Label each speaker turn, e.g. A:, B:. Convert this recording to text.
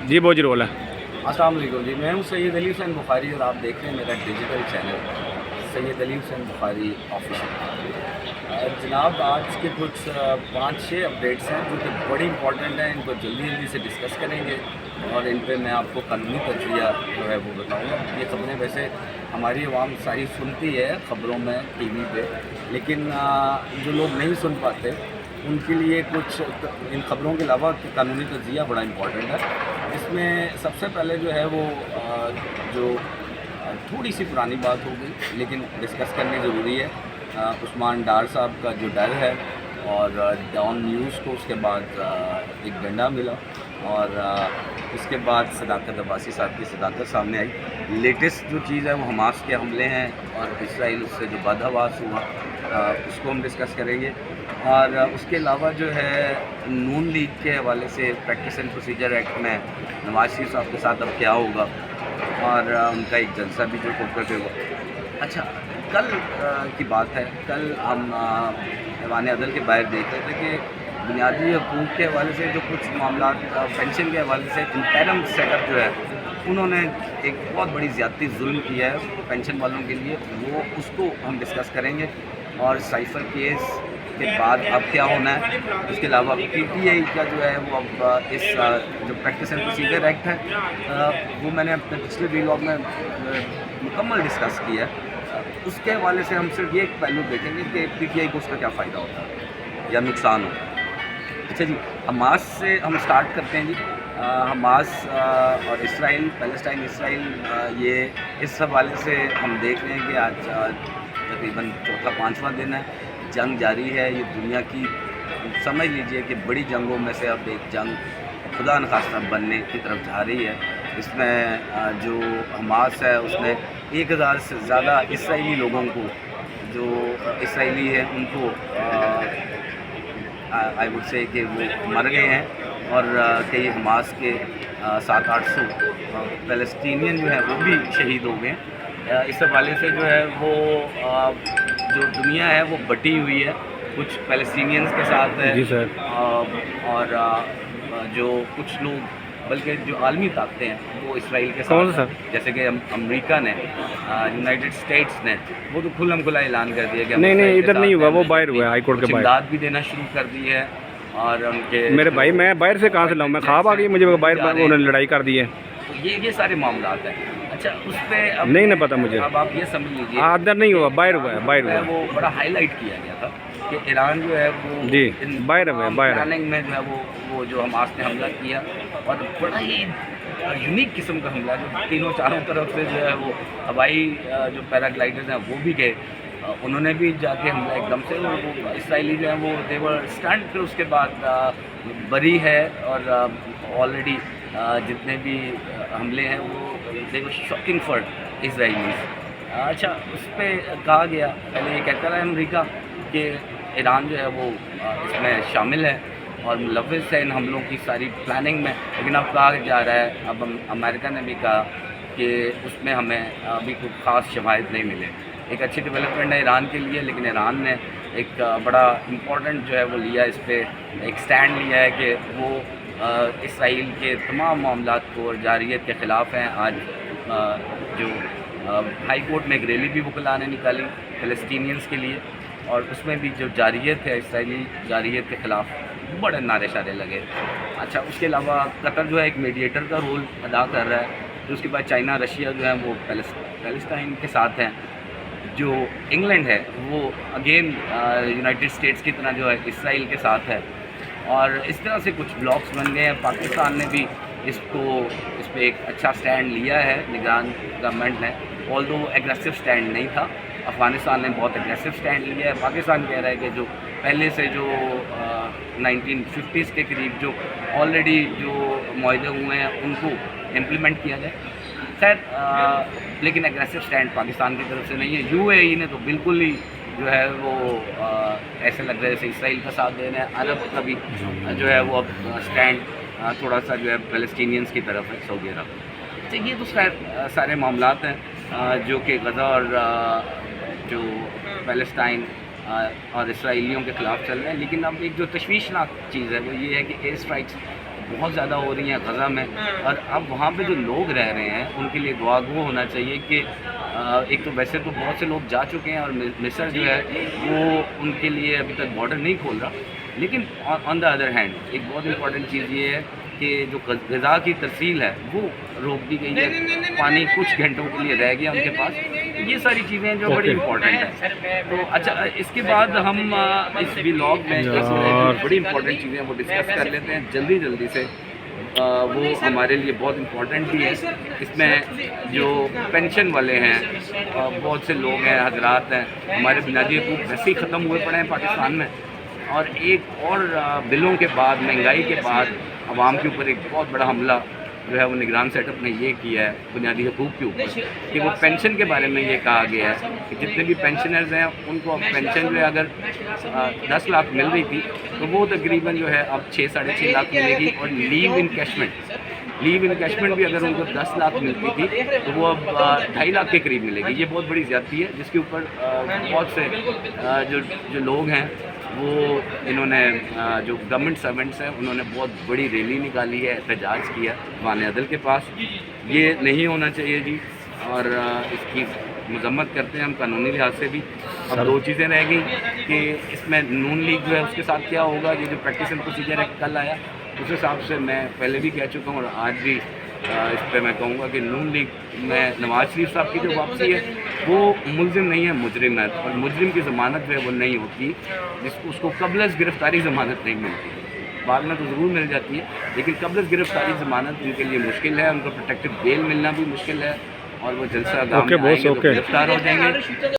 A: جی بہت رول ہے.
B: السلام علیکم جی، میں ہوں سید علی حسین بخاری اور آپ دیکھ رہے ہیں میرا ڈیجیٹل چینل سید علی حسین بخاری آفیشیل. جناب آج کے کچھ 5-6 اپڈیٹس ہیں جو کہ بڑی امپورٹنٹ ہیں. ان کو جلدی جلدی سے ڈسکس کریں گے اور ان پہ میں آپ کو قانونی تجزیہ جو ہے وہ بتاؤں گا. یہ خبریں ویسے ہماری عوام ساری سنتی ہے خبروں میں ٹی وی پہ، لیکن جو لوگ نہیں سن پاتے ان کے لیے کچھ ان خبروں کے علاوہ قانونی تجزیہ بڑا امپورٹنٹ ہے. اس میں سب سے پہلے جو ہے وہ جو تھوڑی سی پرانی بات ہوگی لیکن ڈسکس کرنی ضروری ہے. عثمان ڈار صاحب کا جو ڈر ہے اور ڈان نیوز کو اس کے بعد ایک ڈنڈا ملا اور اس کے بعد صداقت عباسی صاحب کی صداقت سامنے آئی. لیٹسٹ جو چیز ہے وہ حماس کے حملے ہیں اور اسرائیل اس سے جو بدحواس ہوا اس کو ہم ڈسکس کریں گے. اور اس کے علاوہ جو ہے نون لیگ کے حوالے سے پریکٹس اینڈ پروسیجر ایکٹ میں نواز شریف صاحب کے ساتھ اب کیا ہوگا اور ان کا ایک جلسہ بھی جو کوکر پہ ہوا. اچھا، کل کی بات ہے، کل ہم ایوان عدل کے باہر دیکھ رہے تھے کہ بنیادی حقوق کے حوالے سے جو کچھ معاملات پینشن کے حوالے سے انٹرم سیٹ اپ جو ہے انہوں نے ایک بہت بڑی زیادتی ظلم کیا ہے پینشن والوں کے لیے، وہ اس کو ہم ڈسکس کریں گے. اور سائفر کیس کے بعد اب کیا ہونا ہے. اس کے علاوہ پی ٹی آئی کا جو ہے وہ اب اس جو پریکٹس اینڈ پروسیجر ایکٹ ہے وہ میں نے اپنے پچھلے ویلاگ میں مکمل ڈسکس کیا ہے. اس کے حوالے سے ہم صرف یہ ایک پہلو دیکھیں گے کہ پی ٹی آئی کو اس کا کیا فائدہ ہوتا ہے یا نقصان ہوتا ہے. اچھا جی، حماس سے ہم سٹارٹ کرتے ہیں. جی حماس اور اسرائیل، پیلسٹائن اسرائیل، یہ اس حوالے سے ہم دیکھ رہے ہیں کہ آج تقریباً 4واں-5واں دن ہے، جنگ جاری ہے. یہ دنیا کی سمجھ لیجئے کہ بڑی جنگوں میں سے اب ایک جنگ خدا نخواستہ بننے کی طرف جا رہی ہے. اس میں جو حماس ہے اس نے 1000 سے زیادہ اسرائیلی لوگوں کو، جو اسرائیلی ہیں ان کو آئی وڈ سے کہ وہ مر گئے ہیں اور کئی حماس کے 700-800 فلسطینین جو ہیں وہ بھی شہید ہو گئے ہیں. اس حوالے سے جو ہے وہ جو دنیا ہے وہ بٹی ہوئی ہے، کچھ فلسطینینز کے ساتھ ہے.
A: جی سر.
B: اور جو کچھ لوگ بلکہ جو عالمی طاقتیں ہیں وہ اسرائیل کے ساتھ ہیں. جیسے کہ امریکہ نے، یونائٹڈ اسٹیٹس نے، وہ تو کھلم کھلا اعلان کر دیا کہ
A: نہیں ادھر نہیں ہوا، وہ باہر ہوا ہے ہائی کورٹ کے باہر.
B: امداد بھی دینا شروع کر دی ہے. اور ان کے
A: میرے بھائی میں باہر سے کہاں سے لاؤں، میں خواب آ گئی مجھے باہر انہوں نے لڑائی کر دی ہے.
B: یہ سارے معاملات ہیں. اچھا، اس پہ
A: نہیں پتہ مجھے.
B: اب آپ یہ سمجھ لیجیے
A: ادھر نہیں ہوا، باہر ہوا ہے، باہر ہوا ہے.
B: وہ بڑا ہائی لائٹ کیا گیا تھا کہ ایران جو ہے وہ
A: جی باہر ہے، باہر
B: پلاننگ میں جو ہے وہ جو حماس نے حملہ کیا اور بڑا ہی یونیک قسم کا حملہ جو چاروں طرف سے جو ہے وہ ہوائی جو پیراگلائڈرز ہیں وہ بھی گئے، انہوں نے بھی جا کے حملہ ایک دم سے. وہ اسرائیلی جو ہیں وہ دیور اسٹنٹ، پھر اس کے بعد بری ہے اور آلریڈی جتنے بھی حملے ہیں وہ دیور شاکنگ فار اسرائیلیز. اچھا، اس پہ کہا گیا، پہلے یہ کہتا رہا امریکہ کہ ایران جو ہے وہ اس میں شامل ہے اور ملوث ہے ان حملوں کی ساری پلاننگ میں، لیکن اب کہا جا رہا ہے، اب امریکہ نے بھی کہا کہ اس میں ہمیں ابھی کوئی خاص شواہد نہیں ملے. ایک اچھی ڈیولپمنٹ ہے ایران کے لیے، لیکن ایران نے ایک بڑا امپورٹنٹ جو ہے وہ لیا، اس پہ ایک سٹینڈ لیا ہے کہ وہ اسرائیل کے تمام معاملات کو اور جارحیت کے خلاف ہیں. آج جو ہائی کورٹ میں ایک ریلی بھی وکلاء نے نکالی فلسطینینز کے لیے، اور اس میں بھی جو جارحیت ہے، اسرائیلی جارحیت کے خلاف بڑے نعرے شارے لگے. اچھا، اس کے علاوہ قطر جو ہے ایک میڈیٹر کا رول ادا کر رہا ہے. پھر اس کے بعد چائنا، رشیا جو ہے وہ پیلسٹائن کے ساتھ ہیں. جو انگلینڈ ہے وہ اگین یونائٹڈ اسٹیٹس کی طرح جو ہے اسرائیل کے ساتھ ہے. اور اس طرح سے کچھ بلاکس بن گئے ہیں. پاکستان نے بھی اس پہ ایک اچھا سٹینڈ لیا ہے نگران گورنمنٹ نے، آلدو وہ ایگریسو سٹینڈ نہیں تھا. افغانستان نے بہت ایگریسو سٹینڈ لیا ہے. پاکستان کہہ رہا ہے کہ جو پہلے سے جو 1950s کے قریب جو آلریڈی جو معاہدے ہوئے ہیں ان کو امپلیمنٹ کیا جائے. خیر، لیکن ایگریسو سٹینڈ پاکستان کی طرف سے نہیں ہے. یو اے ای نے تو بالکل ہی جو ہے وہ ایسے لگ رہا ہے جیسے اسرائیل کا ساتھ دے رہے ہیں. عرب کا بھی جو ہے وہ اب سٹینڈ تھوڑا سا جو ہے فلسطینینز کی طرف ہے، سعودی عرب. تو یہ تو سارے معاملات ہیں جو کہ غزہ اور جو فلسطین اور اسرائیلیوں کے خلاف چل رہے ہیں. لیکن اب ایک جو تشویشناک چیز ہے وہ یہ ہے کہ ایئر اسٹرائکس بہت زیادہ ہو رہی ہیں غزہ میں، اور اب وہاں پہ جو لوگ رہ رہے ہیں ان کے لیے دعا گو ہونا چاہیے کہ ایک تو ویسے تو بہت سے لوگ جا چکے ہیں اور مصر جو ہے وہ ان کے لیے ابھی تک بارڈر نہیں کھول رہا، لیکن آن دا ادر ہینڈ ایک بہت امپورٹنٹ چیز یہ ہے کہ جو غذا کی ترسیل ہے وہ روک دی گئی ہے، پانی کچھ گھنٹوں کے لیے رہ گیا ان کے پاس، یہ ساری چیزیں جو بڑی امپورٹنٹ ہیں۔ تو اچھا اس کے بعد ہم اس ولاگ میں بڑی امپورٹنٹ چیزیں وہ ڈسکس کر لیتے ہیں جلدی سے، وہ ہمارے لیے بہت امپورٹنٹ بھی ہے۔ اس میں جو پینشن والے ہیں بہت سے لوگ ہیں، حضرات ہیں، ہمارے بنیادی حقوق ویسے ہی ختم ہوئے پڑے ہیں پاکستان میں، اور ایک اور بلوں کے بعد، مہنگائی کے بعد عوام کے اوپر ایک بہت بڑا حملہ جو ہے وہ نگران سیٹ اپ نے یہ کیا ہے بنیادی حقوق کے اوپر، کہ وہ پینشن کے بارے میں یہ کہا گیا ہے کہ جتنے بھی پینشنرز ہیں ان کو اب پینشن جو ہے اگر 10 لاکھ مل رہی تھی تو وہ تقریباً جو ہے اب 6-6.5 لاکھ ملے گی، اور لیو انکیشمنٹ بھی اگر ان کو 10 لاکھ ملتی تھی تو وہ اب 2.5 لاکھ کے قریب ملے گی۔ یہ بہت بڑی زیادتی ہے جس کے اوپر بہت سے جو لوگ ہیں وہ انہوں نے جو گورنمنٹ سرونٹس ہیں انہوں نے بہت بڑی ریلی نکالی ہے، احتجاج کیا ایوان عدل کے پاس۔ یہ نہیں ہونا چاہیے جی، اور اس کی مذمت کرتے ہیں ہم قانونی لحاظ سے بھی۔ اب 2 چیزیں رہ گئیں کہ اس میں نون لیگ جو ہے اس کے ساتھ کیا ہوگا، یہ جو پریکٹس اینڈ پروسیجر ہے کل آیا، اس حساب سے میں پہلے بھی کہہ چکا ہوں اور آج بھی اس پہ میں کہوں گا کہ نون لیگ میں نواز شریف صاحب کی جو واپسی ہے وہ ملزم نہیں ہے، مجرم ہے، اور مجرم کی ضمانت جو ہے وہ نہیں ہوتی، اس کو قبل از گرفتاری ضمانت نہیں ملتی، بعد میں تو ضرور مل جاتی ہے لیکن قبل از گرفتاری ضمانت ان کے لیے مشکل ہے، ان کو پروٹیکٹڈ بیل ملنا بھی مشکل ہے، اور وہ جلسہ گاہ میں آئیں گے تو گرفتار ہو جائیں گے۔